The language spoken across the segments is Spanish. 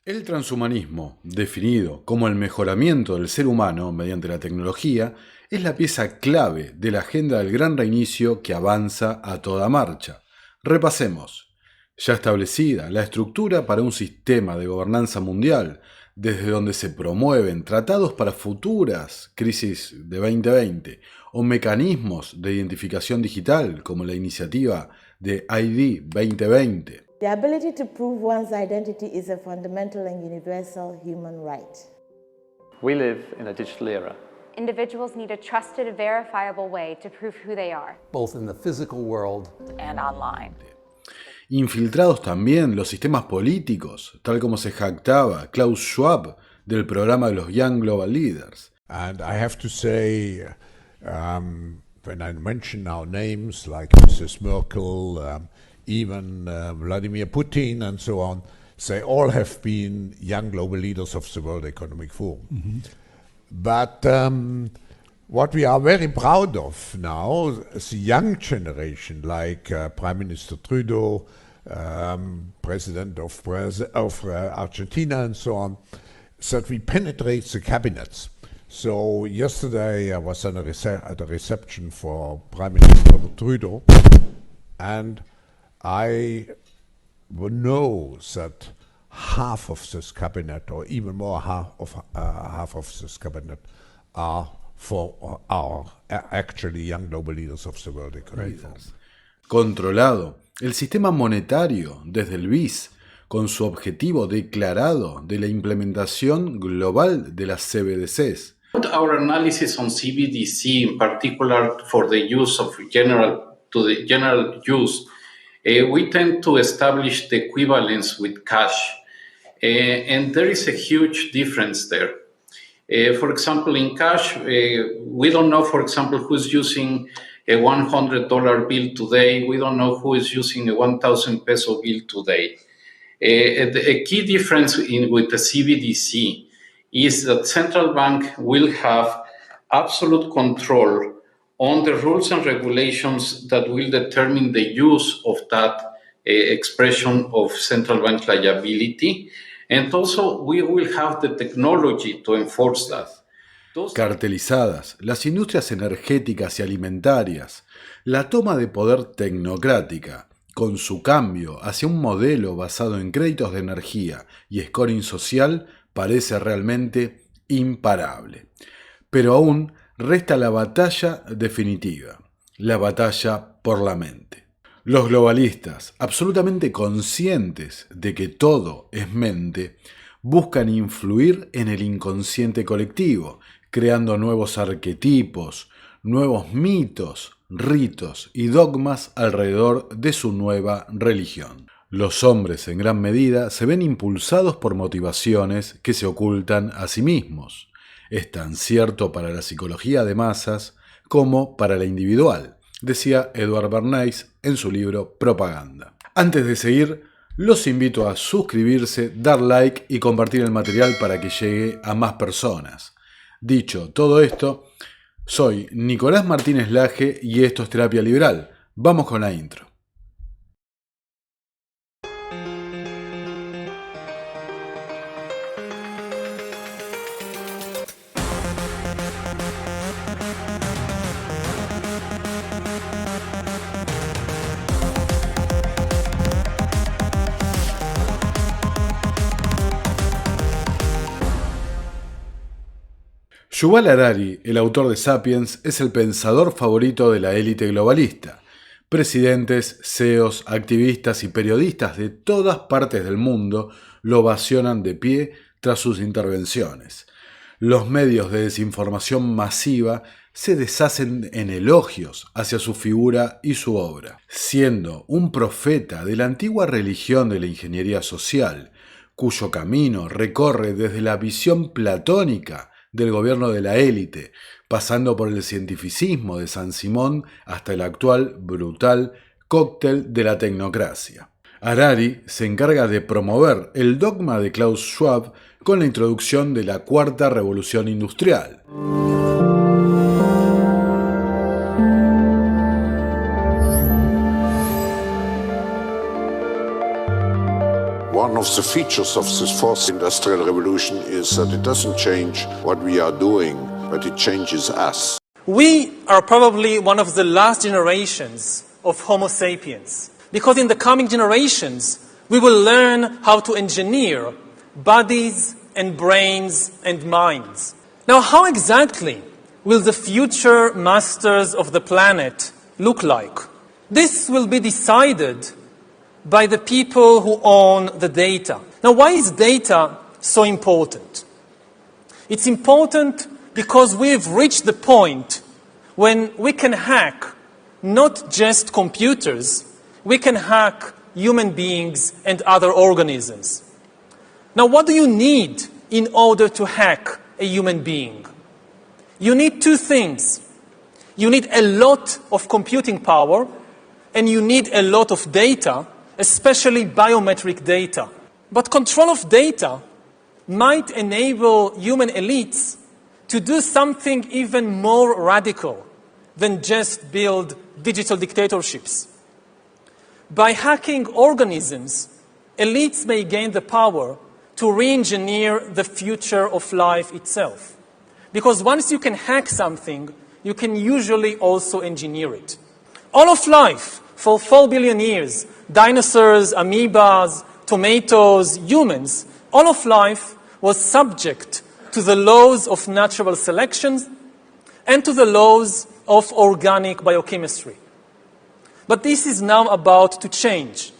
El transhumanismo, definido como el mejoramiento del ser humano mediante la tecnología, es la pieza clave de la agenda del gran reinicio que avanza a toda marcha. Repasemos. Ya establecida la estructura para un sistema de gobernanza mundial, desde donde se promueven tratados para futuras crisis de 2020 o mecanismos de identificación digital como la iniciativa de ID 2020. The ability to prove one's identity is a fundamental and universal human right. We live in a digital era. Individuals need a trusted, verifiable way to prove who they are. Both in the physical world and online. Infiltrados también los sistemas políticos, tal como se jactaba Klaus Schwab del programa de los Young Global Leaders. And I have to say, when I mention now names like Mrs. Merkel, even Vladimir Putin and so on, they all have been young global leaders of the World Economic Forum. Mm-hmm. But what we are very proud of now, the young generation, like Prime Minister Trudeau, President of Argentina and so on, that we penetrate the cabinets. So yesterday I was at a reception for Prime Minister Trudeau, and I know that half of this cabinet, or even more half of this cabinet, are actually young global leaders of the World Economic Forum. Controlado el sistema monetario desde el BIS, con su objetivo declarado de la implementación global de las CBDCs. Our analysis on CBDC, in particular for the use of general use, we tend to establish the equivalence with cash, and there is a huge difference there. For example, in cash, we don't know, for example, who's using a $100 bill today. We don't know who is using a 1,000 peso bill today. A key difference with the CBDC is that central bank will have absolute control on the rules and regulations that will determine the use of that expression of central bank liability. And also, we will have the technology to enforce that. Cartelizadas las industrias energéticas y alimentarias, la toma de poder tecnocrática, con su cambio hacia un modelo basado en créditos de energía y scoring social, parece realmente imparable. Pero aún resta la batalla definitiva, la batalla por la mente. Los globalistas, absolutamente conscientes de que todo es mente, buscan influir en el inconsciente colectivo, creando nuevos arquetipos, nuevos mitos, ritos y dogmas alrededor de su nueva religión. Los hombres en gran medida se ven impulsados por motivaciones que se ocultan a sí mismos. Es tan cierto para la psicología de masas como para la individual, decía Edward Bernays en su libro Propaganda. Antes de seguir, los invito a suscribirse, dar like y compartir el material para que llegue a más personas. Dicho todo esto, soy Nicolás Martínez Laje y esto es Terapia Liberal. Vamos con la intro. Yuval Harari, el autor de Sapiens, es el pensador favorito de la élite globalista. Presidentes, CEOs, activistas y periodistas de todas partes del mundo lo ovacionan de pie tras sus intervenciones. Los medios de desinformación masiva se deshacen en elogios hacia su figura y su obra. Siendo un profeta de la antigua religión de la ingeniería social, cuyo camino recorre desde la visión platónica del gobierno de la élite, pasando por el cientificismo de San Simón hasta el actual brutal cóctel de la tecnocracia. Harari se encarga de promover el dogma de Klaus Schwab con la introducción de la Cuarta Revolución Industrial. One of the features of this fourth industrial revolution is that it doesn't change what we are doing, but it changes us. We are probably one of the last generations of Homo sapiens, because in the coming generations, we will learn how to engineer bodies and brains and minds. Now, how exactly will the future masters of the planet look like? This will be decided by the people who own the data. Now, why is data so important? It's important because we've reached the point when we can hack not just computers, we can hack human beings and other organisms. Now, what do you need in order to hack a human being? You need two things. You need a lot of computing power, and you need a lot of data, especially biometric data. But control of data might enable human elites to do something even more radical than just build digital dictatorships. By hacking organisms, elites may gain the power to re-engineer the future of life itself. Because once you can hack something, you can usually also engineer it. All of life, for 4 billion years, dinosaurs, amoebas, tomatoes, humans, all of life was subject to the laws of natural selection and to the laws of organic biochemistry. But this is now about to change.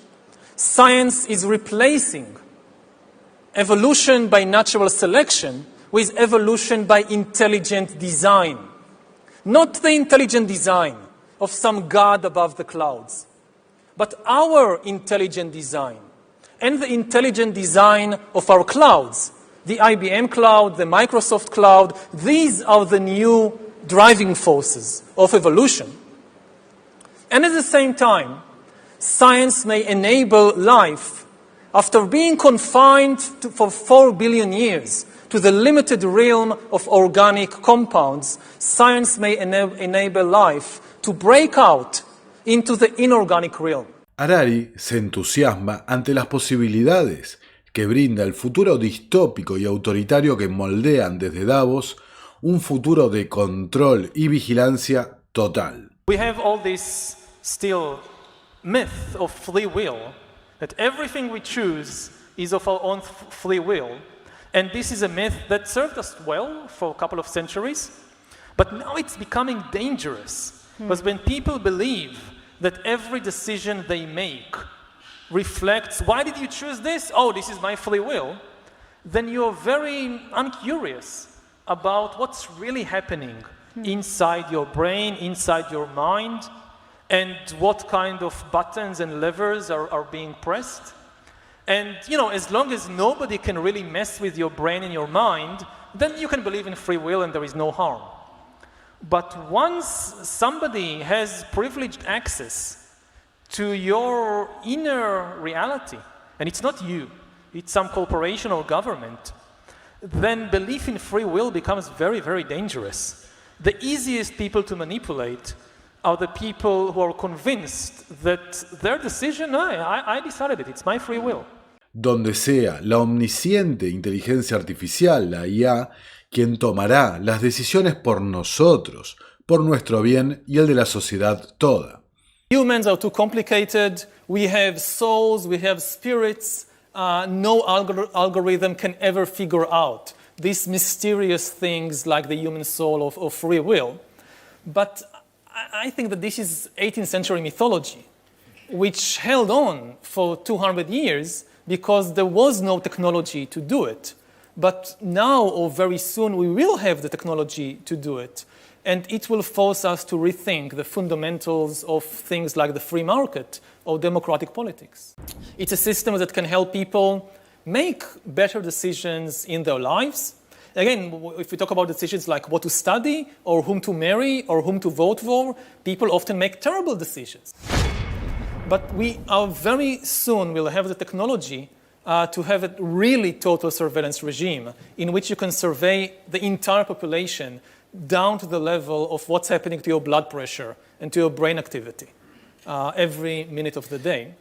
Science is replacing evolution by natural selection with evolution by intelligent design. Not the intelligent design of some god above the clouds, but our intelligent design and the intelligent design of our clouds. The IBM cloud, the Microsoft cloud, these are the new driving forces of evolution. And at the same time, science may enable life, after being confined for 4 billion years to the limited realm of organic compounds, science may enable life to break out into the inorganic realm. Harari se entusiasma ante las posibilidades que brinda el futuro distópico y autoritario que moldean desde Davos un futuro de control y vigilancia total. We have all this still myth of free will, that everything we choose is of our own free will. And this is a myth that served us well for a couple of centuries, but now it's becoming dangerous. Because when people believe that every decision they make reflects, why did you choose this? Oh, this is my free will. Then you're very uncurious about what's really happening inside your brain, inside your mind, and what kind of buttons and levers are being pressed. And, as long as nobody can really mess with your brain and your mind, then you can believe in free will and there is no harm. But once somebody has privileged access to your inner reality, and it's not you, it's some corporation or government, then belief in free will becomes very, very dangerous. The easiest people to manipulate are the people who are convinced that their decision, I decided it, it's my free will. Donde sea la omnisciente inteligencia artificial, la IA, quien tomará las decisiones por nosotros, por nuestro bien y el de la sociedad toda. Humans are too complicated, we have souls, we have spirits, no algorithm can ever figure out these mysterious things like the human soul of free will. But I think that this is 18th century mythology, which held on for 200 years because there was no technology to do it. But now or very soon we will have the technology to do it. And it will force us to rethink the fundamentals of things like the free market or democratic politics. It's a system that can help people make better decisions in their lives. Again, if we talk about decisions like what to study or whom to marry or whom to vote for, people often make terrible decisions. But we are very soon will have the technology to have a really total surveillance regime in which you can survey the entire population down to the level of what's happening to your blood pressure and to your brain activity every minute of the day.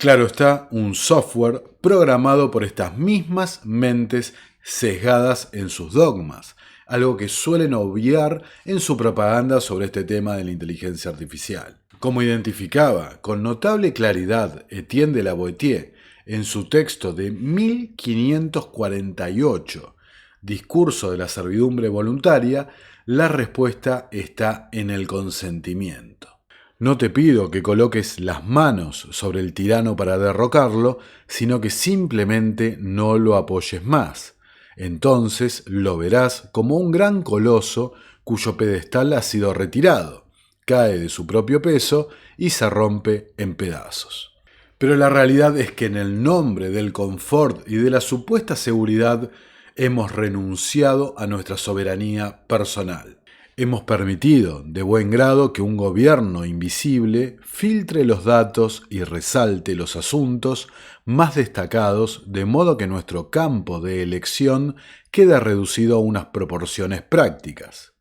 Claro está, un software programado por estas mismas mentes sesgadas en sus dogmas, algo que suelen obviar en su propaganda sobre este tema de la inteligencia artificial. Como identificaba con notable claridad Etienne de la Boétie en su texto de 1548, Discurso de la servidumbre voluntaria, la respuesta está en el consentimiento. No te pido que coloques las manos sobre el tirano para derrocarlo, sino que simplemente no lo apoyes más. Entonces lo verás como un gran coloso cuyo pedestal ha sido retirado, cae de su propio peso y se rompe en pedazos. Pero la realidad es que en el nombre del confort y de la supuesta seguridad hemos renunciado a nuestra soberanía personal. Hemos permitido de buen grado que un gobierno invisible filtre los datos y resalte los asuntos más destacados, de modo que nuestro campo de elección queda reducido a unas proporciones prácticas.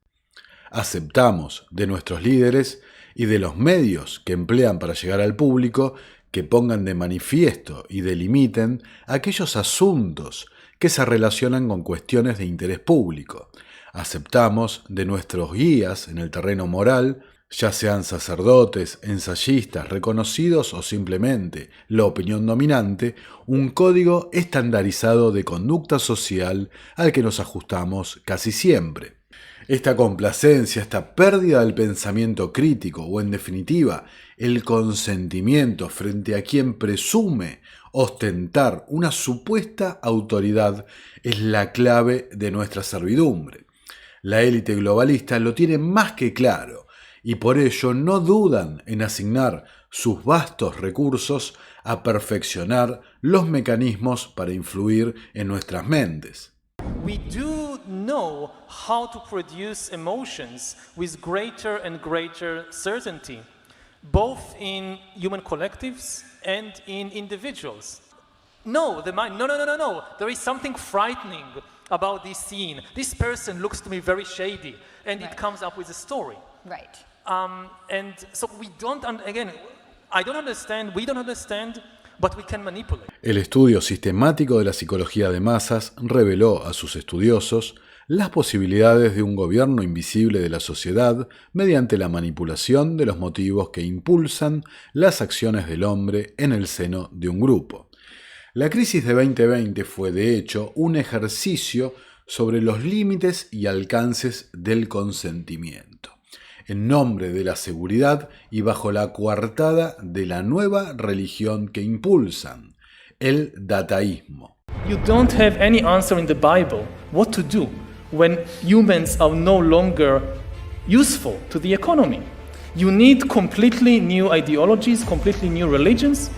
Aceptamos de nuestros líderes y de los medios que emplean para llegar al público que pongan de manifiesto y delimiten aquellos asuntos que se relacionan con cuestiones de interés público. Aceptamos de nuestros guías en el terreno moral, ya sean sacerdotes, ensayistas, reconocidos o simplemente la opinión dominante, un código estandarizado de conducta social al que nos ajustamos casi siempre. Esta complacencia, esta pérdida del pensamiento crítico o, en definitiva, el consentimiento frente a quien presume ostentar una supuesta autoridad es la clave de nuestra servidumbre. La élite globalista lo tiene más que claro y por ello no dudan en asignar sus vastos recursos a perfeccionar los mecanismos para influir en nuestras mentes. We do know how to produce emotions with greater and greater certainty, both in human collectives and in individuals. No, the mind, no. There is something frightening about this scene. This person looks to me very shady, and it comes up with a story. Right. And so we don't, again, I don't understand, we don't understand, but we can manipulate. El estudio sistemático de la psicología de masas reveló a sus estudiosos las posibilidades de un gobierno invisible de la sociedad mediante la manipulación de los motivos que impulsan las acciones del hombre en el seno de un grupo. La crisis de 2020 fue, de hecho, un ejercicio sobre los límites y alcances del consentimiento, en nombre de la seguridad y bajo la coartada de la nueva religión que impulsan, el dataísmo. You don't have any answer in the Bible what to do when humans are no longer useful to the economy. You need completely new ideologies, completely new religions,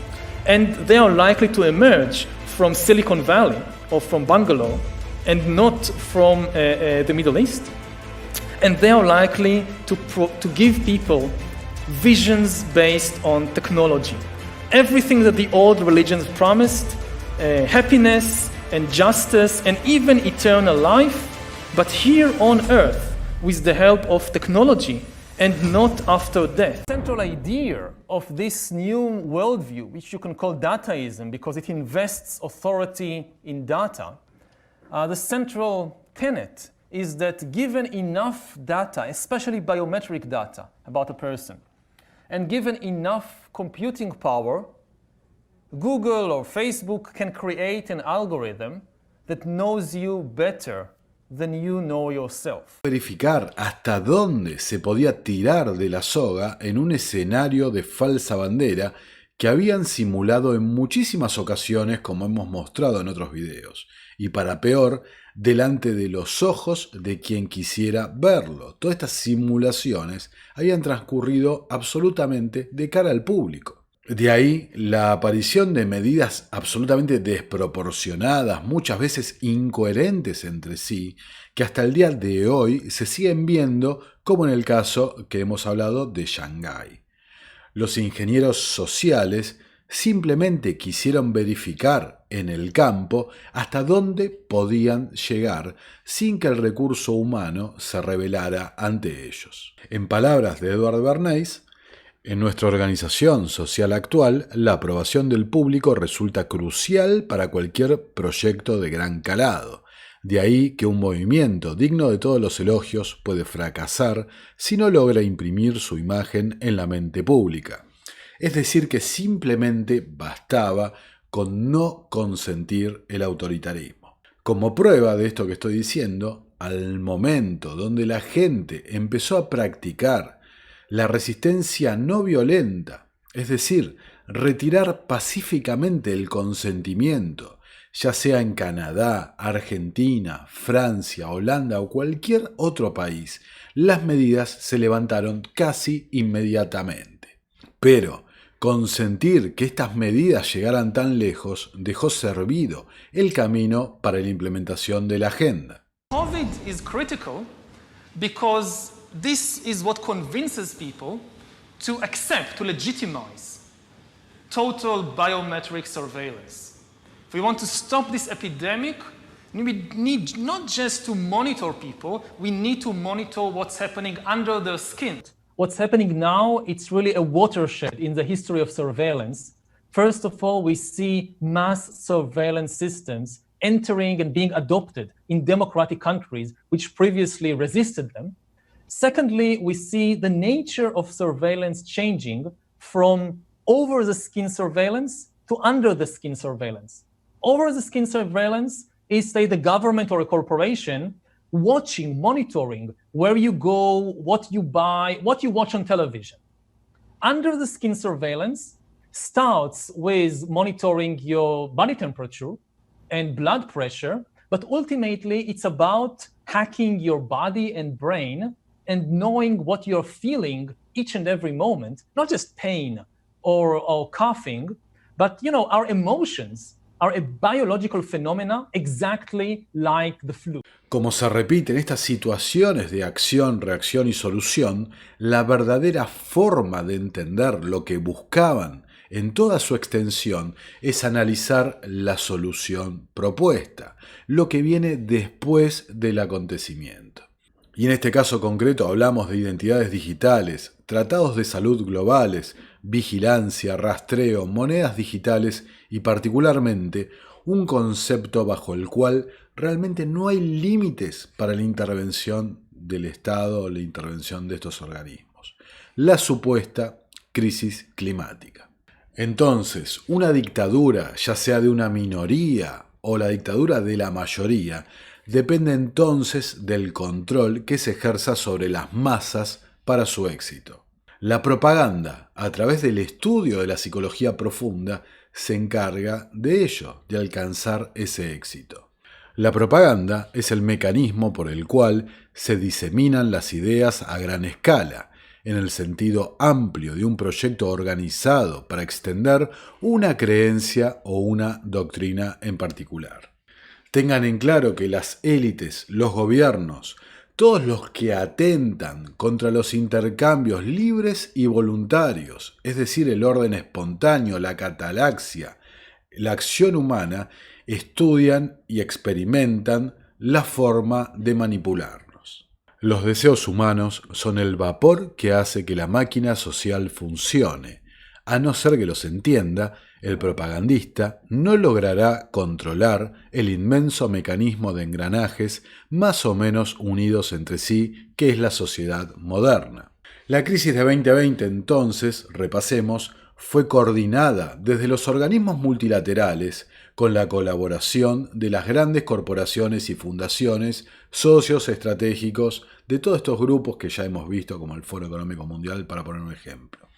and they are likely to emerge from Silicon Valley or from Bangalore and not from the Middle East. And they are likely to give people visions based on technology. Everything that the old religions promised, happiness and justice and even eternal life, but here on earth with the help of technology and not after death. The central idea of this new worldview, which you can call dataism because it invests authority in data, the central tenet is that given enough data, especially biometric data about a person, and given enough computing power, Google or Facebook can create an algorithm that knows you better than you know yourself. Verificar hasta dónde se podía tirar de la soga en un escenario de falsa bandera que habían simulado en muchísimas ocasiones, como hemos mostrado en otros videos, y para peor, delante de los ojos de quien quisiera verlo. Todas estas simulaciones habían transcurrido absolutamente de cara al público. De ahí la aparición de medidas absolutamente desproporcionadas, muchas veces incoherentes entre sí, que hasta el día de hoy se siguen viendo, como en el caso que hemos hablado de Shanghái. Los ingenieros sociales simplemente quisieron verificar en el campo hasta dónde podían llegar sin que el recurso humano se revelara ante ellos. En palabras de Edward Bernays, En nuestra organización social actual, la aprobación del público resulta crucial para cualquier proyecto de gran calado. De ahí que un movimiento digno de todos los elogios puede fracasar si no logra imprimir su imagen en la mente pública. Es decir, que simplemente bastaba con no consentir el autoritarismo. Como prueba de esto que estoy diciendo, al momento donde la gente empezó a practicar la resistencia no violenta, es decir, retirar pacíficamente el consentimiento, ya sea en Canadá, Argentina, Francia, Holanda o cualquier otro país, las medidas se levantaron casi inmediatamente. Pero consentir que estas medidas llegaran tan lejos dejó servido el camino para la implementación de la agenda. COVID is critical because this is what convinces people to accept, to legitimize total biometric surveillance. If we want to stop this epidemic, we need not just to monitor people, we need to monitor what's happening under their skin. What's happening now, it's really a watershed in the history of surveillance. First of all, we see mass surveillance systems entering and being adopted in democratic countries which previously resisted them. Secondly, we see the nature of surveillance changing from over-the-skin surveillance to under-the-skin surveillance. Over-the-skin surveillance is, say, the government or a corporation watching, monitoring where you go, what you buy, what you watch on television. Under-the-skin surveillance starts with monitoring your body temperature and blood pressure, but ultimately it's about hacking your body and brain and knowing what you're feeling each and every moment, not just pain or coughing, but our emotions are a biological phenomena exactly like the flu. Como se repite en estas situaciones de acción, reacción y solución, la verdadera forma de entender lo que buscaban en toda su extensión es analizar la solución propuesta, lo que viene después del acontecimiento. Y en este caso concreto hablamos de identidades digitales, tratados de salud globales, vigilancia, rastreo, monedas digitales y particularmente un concepto bajo el cual realmente no hay límites para la intervención del Estado o la intervención de estos organismos: la supuesta crisis climática. Entonces, una dictadura, ya sea de una minoría o la dictadura de la mayoría, depende entonces del control que se ejerza sobre las masas para su éxito. La propaganda, a través del estudio de la psicología profunda, se encarga de ello, de alcanzar ese éxito. La propaganda es el mecanismo por el cual se diseminan las ideas a gran escala, en el sentido amplio de un proyecto organizado para extender una creencia o una doctrina en particular. Tengan en claro que las élites, los gobiernos, todos los que atentan contra los intercambios libres y voluntarios, es decir, el orden espontáneo, la catalaxia, la acción humana, estudian y experimentan la forma de manipularnos. Los deseos humanos son el vapor que hace que la máquina social funcione. A no ser que los entienda, el propagandista no logrará controlar el inmenso mecanismo de engranajes más o menos unidos entre sí que es la sociedad moderna. La crisis de 2020, entonces, repasemos, fue coordinada desde los organismos multilaterales con la colaboración de las grandes corporaciones y fundaciones, socios estratégicos de todos estos grupos que ya hemos visto, como el Foro Económico Mundial, para poner un ejemplo.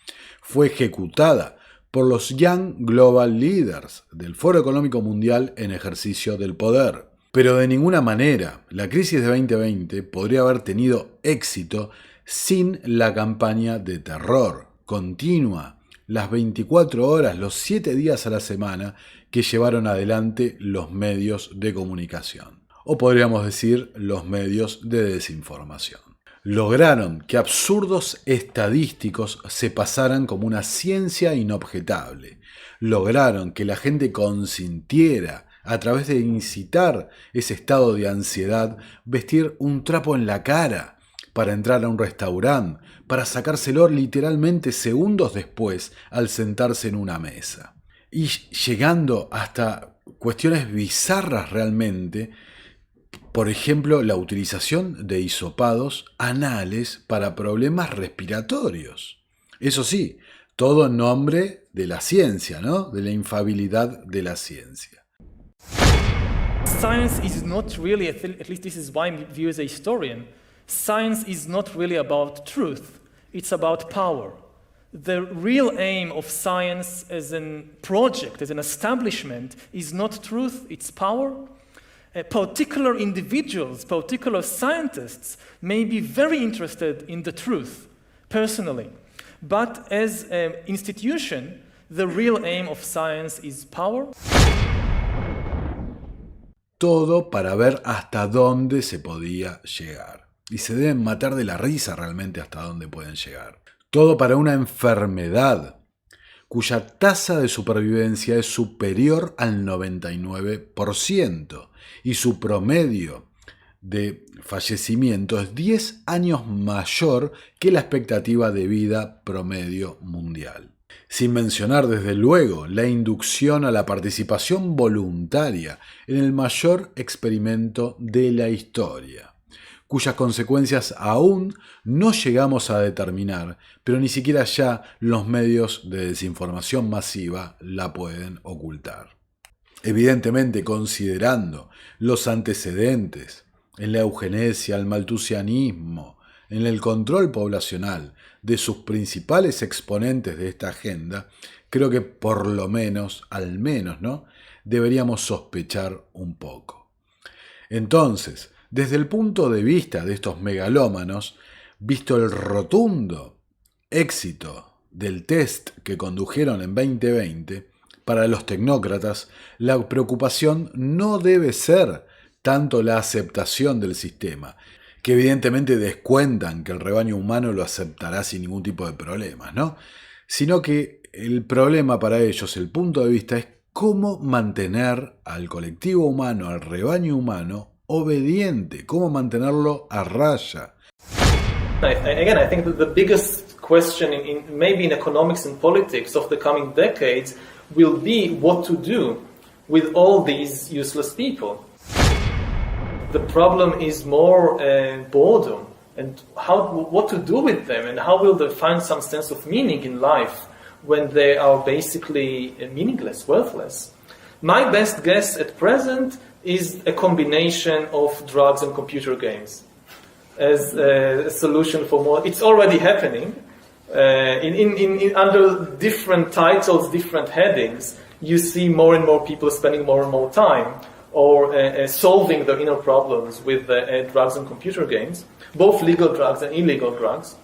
Fue ejecutada por los Young Global Leaders del Foro Económico Mundial en ejercicio del poder. Pero de ninguna manera la crisis de 2020 podría haber tenido éxito sin la campaña de terror continua, las 24 horas, los 7 días a la semana que llevaron adelante los medios de comunicación, o podríamos decir los medios de desinformación. Lograron que absurdos estadísticos se pasaran como una ciencia inobjetable. Lograron que la gente consintiera, a través de incitar ese estado de ansiedad, vestir un trapo en la cara para entrar a un restaurante, para sacárselo literalmente segundos después al sentarse en una mesa. Y llegando hasta cuestiones bizarras realmente, por ejemplo, la utilización de hisopados anales para problemas respiratorios. Eso sí, todo en nombre de la ciencia, ¿no? De la infalibilidad de la ciencia. Science is not really, at least this is my view as a historian, science is not really about truth, it's about power. The real aim of science as a project, as an establishment, is not truth, it's power. Particular individuals, particular scientists may be very interested in the truth, personally. But as an institution, the real aim of science is power. Todo para ver hasta dónde se podía llegar. Y se deben matar de la risa realmente hasta dónde pueden llegar. Todo para una enfermedad cuya tasa de supervivencia es superior al 99% y su promedio de fallecimiento es 10 años mayor que la expectativa de vida promedio mundial. Sin mencionar desde luego la inducción a la participación voluntaria en el mayor experimento de la historia, cuyas consecuencias aún no llegamos a determinar, pero ni siquiera ya los medios de desinformación masiva la pueden ocultar. Evidentemente, considerando los antecedentes en la eugenesia, el maltusianismo, en el control poblacional de sus principales exponentes de esta agenda, creo que por lo menos, al menos, ¿no?, deberíamos sospechar un poco. Entonces, desde el punto de vista de estos megalómanos, visto el rotundo éxito del test que condujeron en 2020, para los tecnócratas, la preocupación no debe ser tanto la aceptación del sistema, que evidentemente descuentan que el rebaño humano lo aceptará sin ningún tipo de problemas, ¿no?, sino que el problema para ellos, el punto de vista, es cómo mantener al colectivo humano, al rebaño humano, obediente, cómo mantenerlo a raya. Again, I think that the biggest question maybe in economics and politics of the coming decades will be what to do with all these useless people. The problem is more boredom and what to do with them and how will they find some sense of meaning in life when they are basically meaningless, worthless. My best guess at present is a combination of drugs and computer games as a solution for more. It's already happening. Under different titles, different headings, you see more and more people spending more and more time or solving their inner problems with drugs and computer games, both legal drugs and illegal drugs.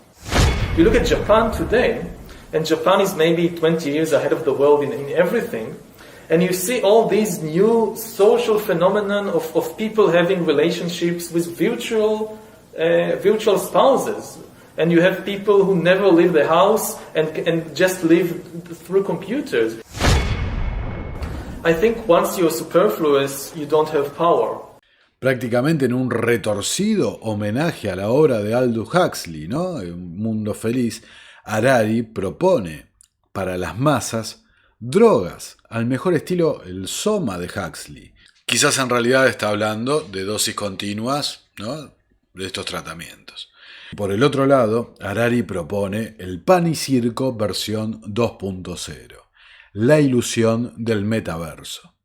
You look at Japan today, and Japan is maybe 20 years ahead of the world in everything, and you see all these new social phenomenon of people having relationships with virtual spouses. And you have people who never leave the house and just live through computers. I think once you're superfluous, you don't have power. Prácticamente en un retorcido homenaje a la obra de Aldous Huxley, ¿no?, Un mundo feliz, Harari propone para las masas drogas, al mejor estilo el Soma de Huxley. Quizás en realidad está hablando de dosis continuas, ¿no?, de estos tratamientos. Por el otro lado, Harari propone el pan y circo versión 2.0, la ilusión del metaverso.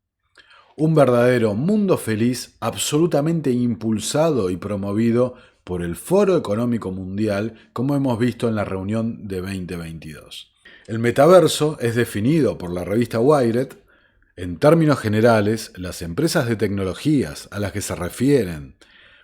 Un verdadero mundo feliz absolutamente impulsado y promovido por el Foro Económico Mundial, como hemos visto en la reunión de 2022. El metaverso es definido por la revista Wired. En términos generales, las empresas de tecnologías a las que se refieren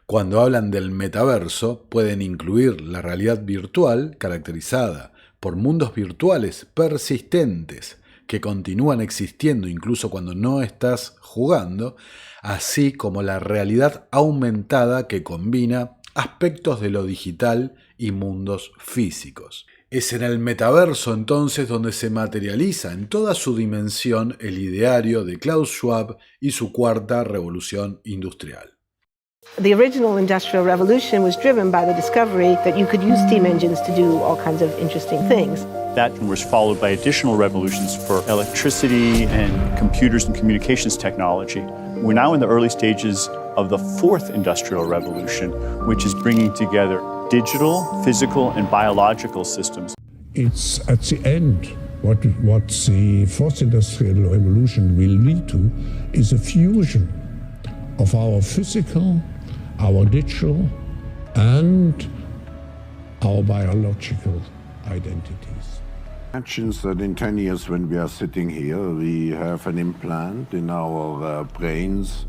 cuando hablan del metaverso pueden incluir la realidad virtual, caracterizada por mundos virtuales persistentes que continúan existiendo incluso cuando no estás jugando, así como la realidad aumentada que combina aspectos de lo digital y mundos físicos. Es en el metaverso entonces donde se materializa en toda su dimensión el ideario de Klaus Schwab y su cuarta revolución industrial. The original Industrial Revolution was driven by the discovery that you could use steam engines to do all kinds of interesting things. That was followed by additional revolutions for electricity and computers and communications technology. We're now in the early stages of the fourth industrial revolution, which is bringing together digital, physical, and biological systems. It's at the end, what the fourth industrial revolution will lead to is a fusion of our physical, our digital, and our biological identities. Imagine that in 10 years when we are sitting here, we have an implant in our brains,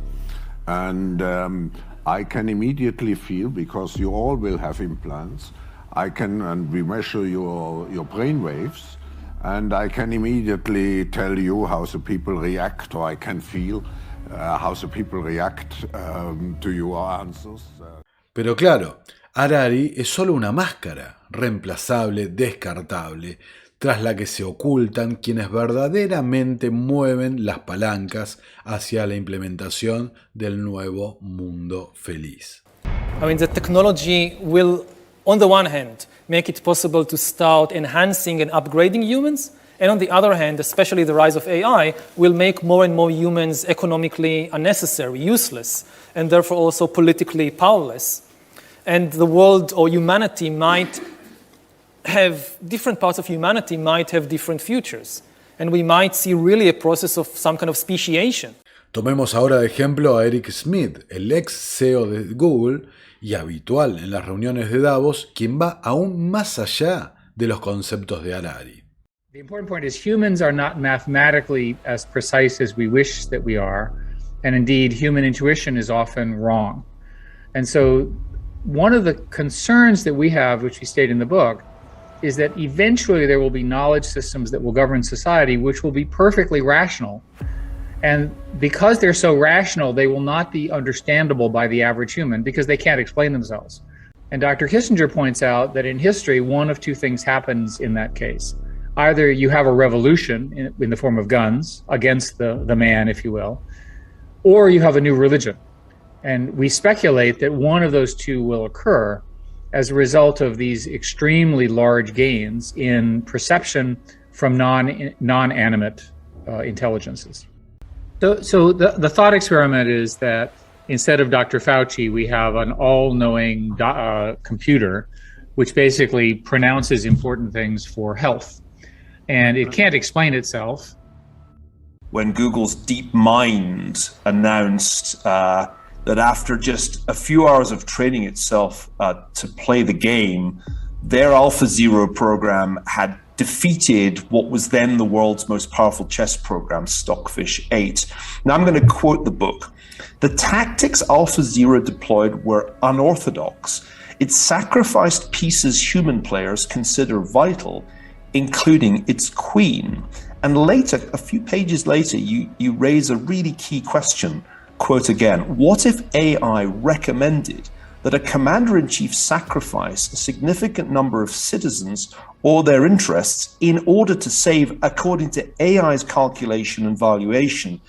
and I can immediately feel, because you all will have implants, and we measure your brain waves, and I can immediately tell you how the people react, or I can feel how the people react to your answers. Pero claro, Harari es solo una máscara, reemplazable, descartable, tras la que se ocultan quienes verdaderamente mueven las palancas hacia la implementación del nuevo mundo feliz. I mean, the technology will, on the one hand, make it possible to start enhancing and upgrading humans, and on the other hand, especially the rise of AI, will make more and more humans economically unnecessary, useless, and therefore also politically powerless. And the world or humanity might have, different parts of humanity might have different futures. And we might see really a process of some kind of speciation. Tomemos ahora de ejemplo a Eric Schmidt, el ex CEO de Google y habitual en las reuniones de Davos, quien va aún más allá de los conceptos de Harari. The important point is humans are not mathematically as precise as we wish that we are, and indeed human intuition is often wrong. And so one of the concerns that we have, which we state in the book, is that eventually there will be knowledge systems that will govern society which will be perfectly rational. And because they're so rational, they will not be understandable by the average human because they can't explain themselves. And Dr. Kissinger points out that in history, one of two things happens in that case. Either you have a revolution in the form of guns against the man, if you will, or you have a new religion. And we speculate that one of those two will occur as a result of these extremely large gains in perception from non-animate intelligences. So the thought experiment is that instead of Dr. Fauci, we have an all-knowing computer which basically pronounces important things for health. And it can't explain itself. When Google's DeepMind announced that after just a few hours of training itself to play the game, their AlphaZero program had defeated what was then the world's most powerful chess program, Stockfish 8. Now I'm going to quote the book. The tactics AlphaZero deployed were unorthodox. It sacrificed pieces human players consider vital, including its queen. And later, a few pages later, you raise a really key question. Quote again, what if AI recommended that a commander-in-chief sacrifice a significant number of citizens or their interests in order to save, according to AI's calculation and valuation,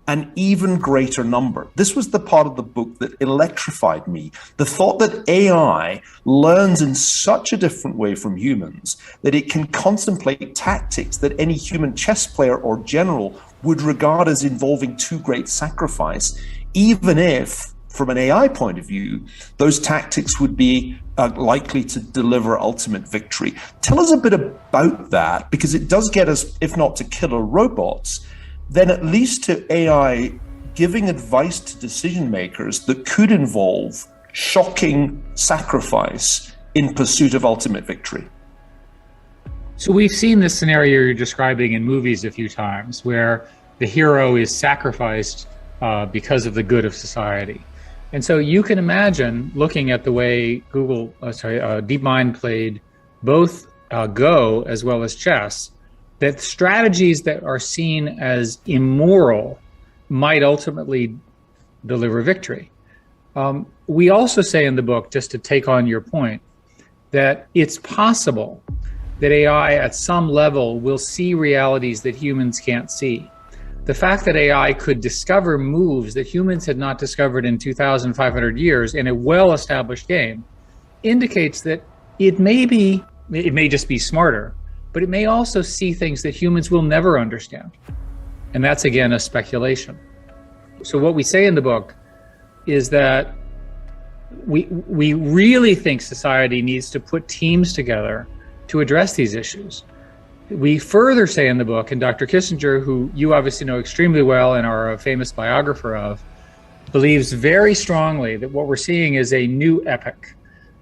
an even greater number? This was the part of the book that electrified me. The thought that AI learns in such a different way from humans that it can contemplate tactics that any human chess player or general would regard as involving too great sacrifice, even if, from an AI point of view, those tactics would be likely to deliver ultimate victory. Tell us a bit about that, because it does get us, if not to killer robots, then at least to AI giving advice to decision makers that could involve shocking sacrifice in pursuit of ultimate victory. So we've seen this scenario you're describing in movies a few times, where the hero is sacrificed because of the good of society. And so you can imagine looking at the way DeepMind played both Go as well as chess, that strategies that are seen as immoral might ultimately deliver victory. We also say in the book, just to take on your point, that it's possible that AI at some level will see realities that humans can't see. The fact that AI could discover moves that humans had not discovered in 2,500 years in a well-established game indicates that it may just be smarter, but it may also see things that humans will never understand. And that's, again, a speculation. So what we say in the book is that we really think society needs to put teams together to address these issues. We further say in the book, and Dr. Kissinger, who you obviously know extremely well and are a famous biographer of, believes very strongly that what we're seeing is a new epoch.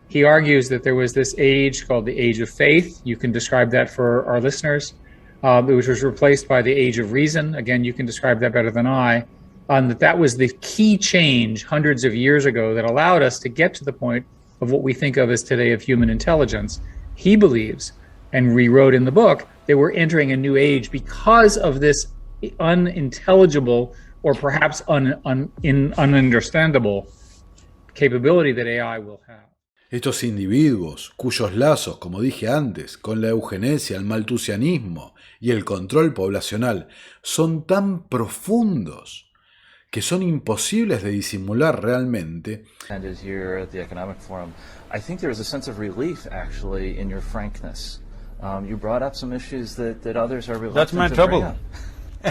He argues that there was this age called the Age of Faith. You can describe that for our listeners, which was replaced by the Age of Reason. Again, you can describe that better than I. That was the key change hundreds of years ago that allowed us to get to the point of what we think of as today of human intelligence. He believes, and rewrote in the book, that we're entering a new age because of this unintelligible or perhaps ununderstandable capability that AI will have. Estos individuos, cuyos lazos, como dije antes, con la eugenesia, el maltusianismo y el control poblacional son tan profundos que son imposibles de disimular realmente. And here at the Economic Forum, I think there is a sense of relief actually in your frankness. You brought up some issues that others are reluctant That's my to trouble. bring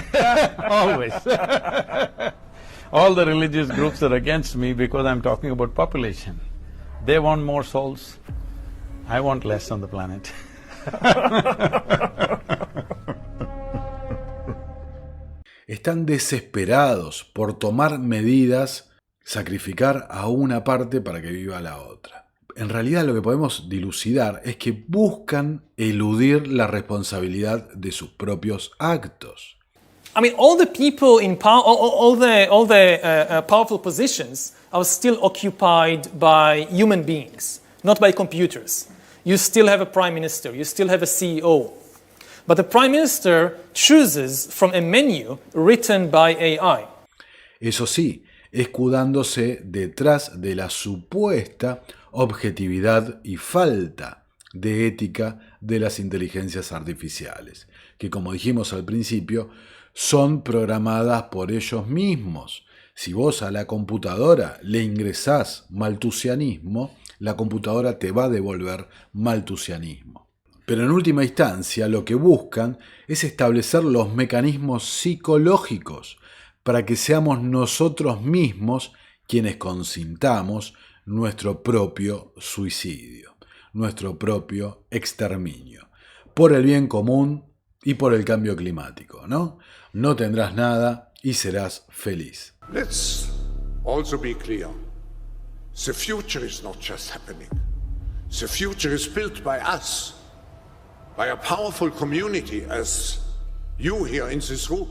up. Always. All the religious groups are against me because I'm talking about population. They want more souls. I want less on the planet. Están desesperados por tomar medidas, sacrificar a una parte para que viva la otra. En realidad lo que podemos dilucidar es que buscan eludir la responsabilidad de sus propios actos. I mean, all the people in power, all the powerful positions are still occupied by human beings, not by computers. You still have a prime minister, you still have a CEO. But the prime minister chooses from a menu written by AI. Eso sí, escudándose detrás de la supuesta objetividad y falta de ética de las inteligencias artificiales, que como dijimos al principio, son programadas por ellos mismos. Si vos a la computadora le ingresás maltusianismo, la computadora te va a devolver maltusianismo. Pero en última instancia lo que buscan es establecer los mecanismos psicológicos para que seamos nosotros mismos quienes consintamos nuestro propio suicidio, nuestro propio exterminio, por el bien común y por el cambio climático, ¿no? No tendrás nada y serás feliz. Let's also be clear. The future is not just happening. The future is built by us, by a powerful community as you here in this room.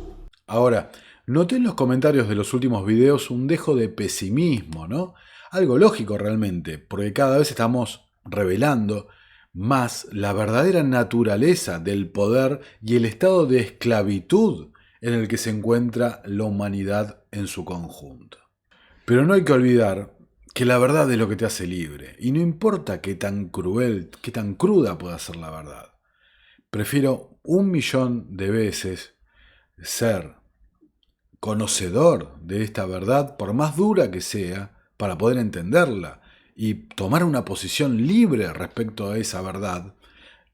Ahora, noté en los comentarios de los últimos videos un dejo de pesimismo, ¿no? Algo lógico realmente, porque cada vez estamos revelando más la verdadera naturaleza del poder y el estado de esclavitud en el que se encuentra la humanidad en su conjunto. Pero no hay que olvidar que la verdad es lo que te hace libre, y no importa qué tan cruel, qué tan cruda pueda ser la verdad. Prefiero 1.000.000 de veces ser conocedor de esta verdad, por más dura que sea, para poder entenderla y tomar una posición libre respecto a esa verdad,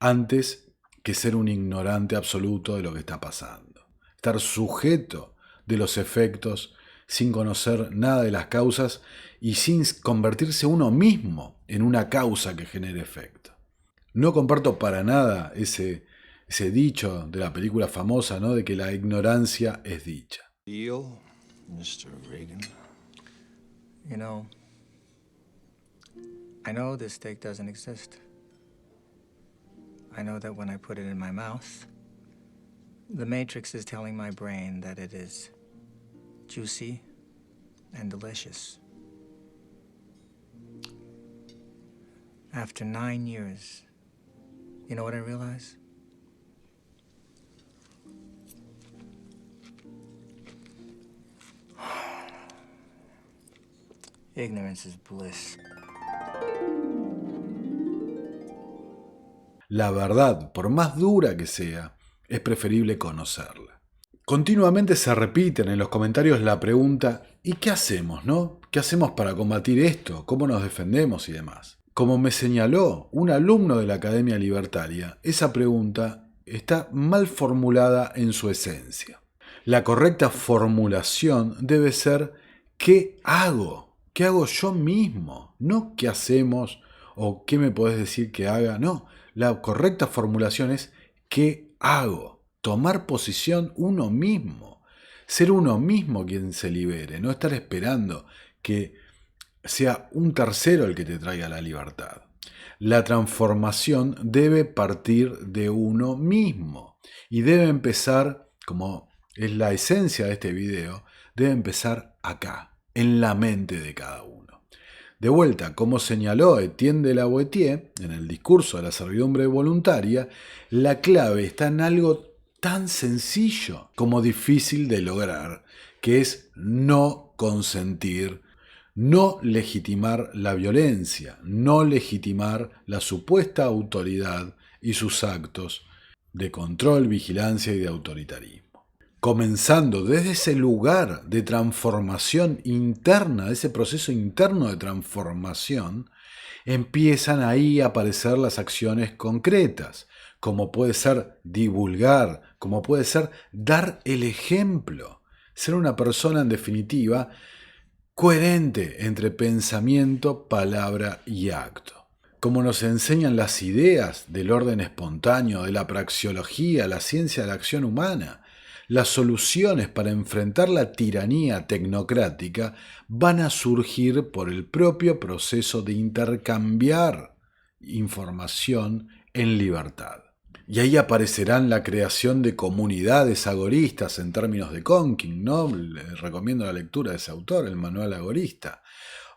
antes que ser un ignorante absoluto de lo que está pasando. Estar sujeto de los efectos sin conocer nada de las causas y sin convertirse uno mismo en una causa que genere efecto. No comparto para nada ese dicho de la película famosa, ¿no? De que la ignorancia es dicha. Mr. Reagan. You know, I know this steak doesn't exist. I know that when I put it in my mouth, the Matrix is telling my brain that it is juicy and delicious. After 9 years, you know what I realize? Ignorance is bliss. La verdad, por más dura que sea, es preferible conocerla. Continuamente se repiten en los comentarios la pregunta ¿y qué hacemos, no? ¿Qué hacemos para combatir esto? ¿Cómo nos defendemos y demás? Como me señaló un alumno de la Academia Libertaria, esa pregunta está mal formulada en su esencia. La correcta formulación debe ser ¿qué hago? ¿Qué hago yo mismo? No ¿qué hacemos? O ¿qué me podés decir que haga? No, la correcta formulación es ¿qué hago? Tomar posición uno mismo. Ser uno mismo quien se libere. No estar esperando que sea un tercero el que te traiga la libertad. La transformación debe partir de uno mismo. Y debe empezar, como es la esencia de este video, debe empezar acá, en la mente de cada uno. De vuelta, como señaló Etienne de la Boétie en el discurso de la servidumbre voluntaria, la clave está en algo tan sencillo como difícil de lograr, que es no consentir, no legitimar la violencia, no legitimar la supuesta autoridad y sus actos de control, vigilancia y de autoritarismo. Comenzando desde ese lugar de transformación interna, de ese proceso interno de transformación, empiezan ahí a aparecer las acciones concretas, como puede ser divulgar, como puede ser dar el ejemplo, ser una persona en definitiva coherente entre pensamiento, palabra y acto. Como nos enseñan las ideas del orden espontáneo, de la praxeología, la ciencia de la acción humana, las soluciones para enfrentar la tiranía tecnocrática van a surgir por el propio proceso de intercambiar información en libertad. Y ahí aparecerán la creación de comunidades agoristas en términos de Conking, ¿no? Les recomiendo la lectura de ese autor, el Manual Agorista.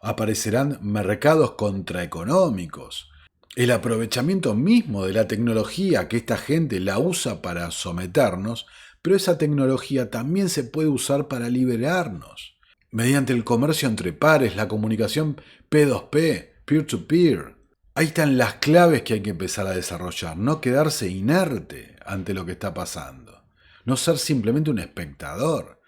Aparecerán mercados contraeconómicos. El aprovechamiento mismo de la tecnología que esta gente la usa para someternos, pero esa tecnología también se puede usar para liberarnos. Mediante el comercio entre pares, la comunicación P2P, peer-to-peer. Ahí están las claves que hay que empezar a desarrollar, no quedarse inerte ante lo que está pasando, no ser simplemente un espectador.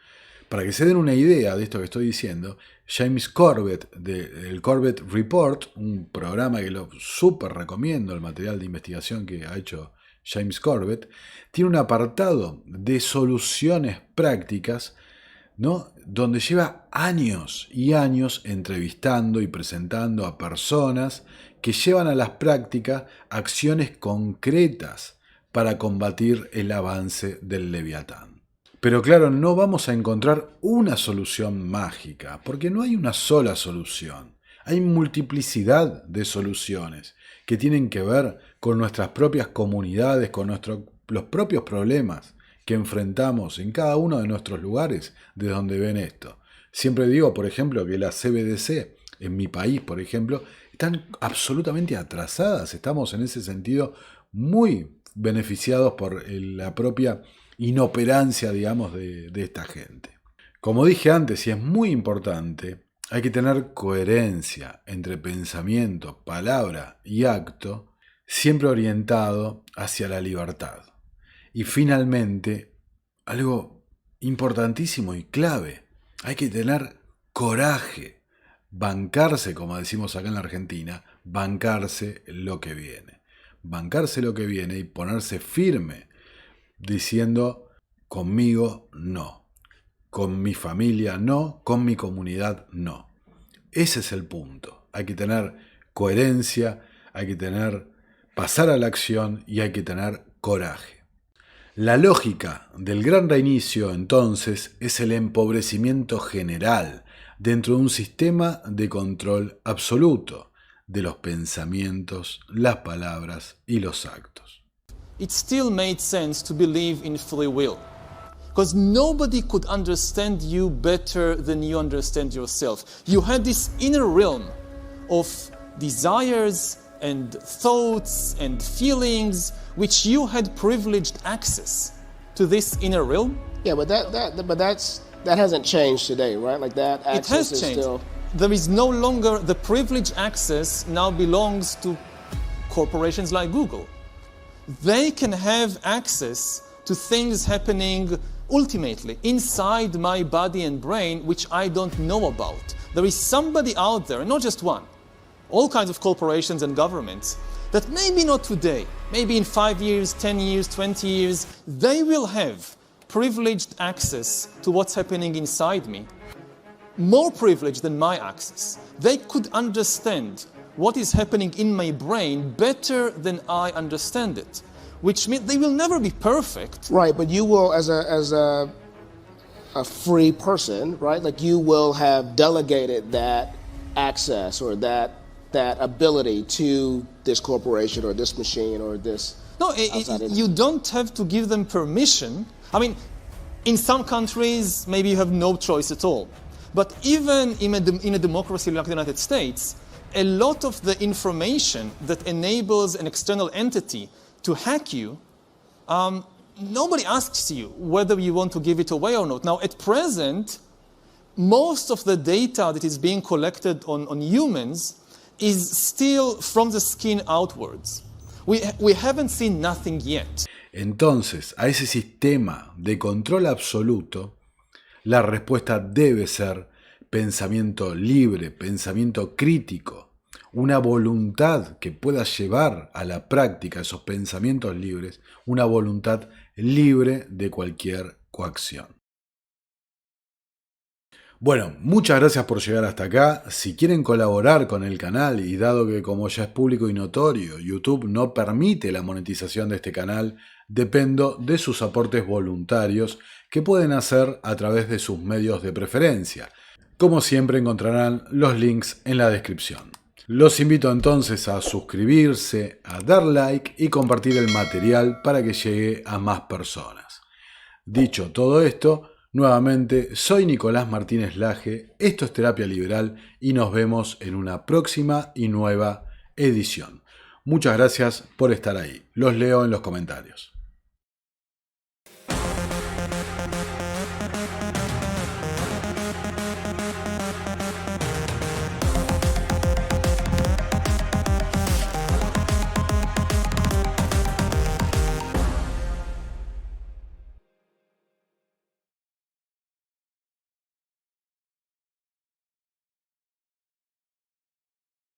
Para que se den una idea de esto que estoy diciendo, James Corbett, del Corbett Report, un programa que lo súper recomiendo, el material de investigación que ha hecho James Corbett, tiene un apartado de soluciones prácticas, ¿no? Donde lleva años y años entrevistando y presentando a personas que llevan a las prácticas acciones concretas para combatir el avance del Leviatán. Pero claro, no vamos a encontrar una solución mágica, porque no hay una sola solución. Hay multiplicidad de soluciones que tienen que ver con nuestras propias comunidades, con los propios problemas que enfrentamos en cada uno de nuestros lugares de donde ven esto. Siempre digo, por ejemplo, que las CBDC en mi país, por ejemplo, están absolutamente atrasadas. Estamos en ese sentido muy beneficiados por la propia inoperancia, digamos, de esta gente. Como dije antes, y es muy importante, hay que tener coherencia entre pensamiento, palabra y acto, siempre orientado hacia la libertad. Y finalmente, algo importantísimo y clave, hay que tener coraje, bancarse, como decimos acá en la Argentina, bancarse lo que viene. Bancarse lo que viene y ponerse firme, diciendo, conmigo no, con mi familia no, con mi comunidad no. Ese es el punto. Hay que tener coherencia, hay que pasar a la acción y hay que tener coraje. La lógica del gran reinicio, entonces, es el empobrecimiento general dentro de un sistema de control absoluto de los pensamientos, las palabras y los actos. It still made sense to believe in free will, because nobody could understand you better than you understand yourself. You had this inner realm of desires and thoughts and feelings, which you had privileged access to this inner realm. Yeah, but that hasn't changed today, right? Like that access it has is changed. still. There is no longer the privileged access now belongs to corporations like Google. They can have access to things happening ultimately, inside my body and brain, which I don't know about, there is somebody out there, and not just one, all kinds of corporations and governments, that maybe not today, maybe in 5 years, 10 years, 20 years, they will have privileged access to what's happening inside me, more privileged than my access. They could understand what is happening in my brain better than I understand it, which means they will never be perfect. Right, but you will, as a free person, right? Like you will have delegated that access or that ability to this corporation or this machine or this. No, you don't have to give them permission. I mean, in some countries, maybe you have no choice at all. But even in a democracy like the United States, a lot of the information that enables an external entity to hack you, nobody asks you whether you want to give it away or not. Now, at present, most of the data that is being collected on humans is still from the skin outwards. We haven't seen nothing yet. Entonces, a ese sistema de control absoluto, la respuesta debe ser pensamiento libre, pensamiento crítico, una voluntad que pueda llevar a la práctica esos pensamientos libres, una voluntad libre de cualquier coacción. Bueno, muchas gracias por llegar hasta acá. Si quieren colaborar con el canal, y dado que como ya es público y notorio, YouTube no permite la monetización de este canal, dependo de sus aportes voluntarios que pueden hacer a través de sus medios de preferencia. Como siempre encontrarán los links en la descripción. Los invito entonces a suscribirse, a dar like y compartir el material para que llegue a más personas. Dicho todo esto, nuevamente soy Nicolás Martínez Laje, esto es Terapia Liberal y nos vemos en una próxima y nueva edición. Muchas gracias por estar ahí, los leo en los comentarios.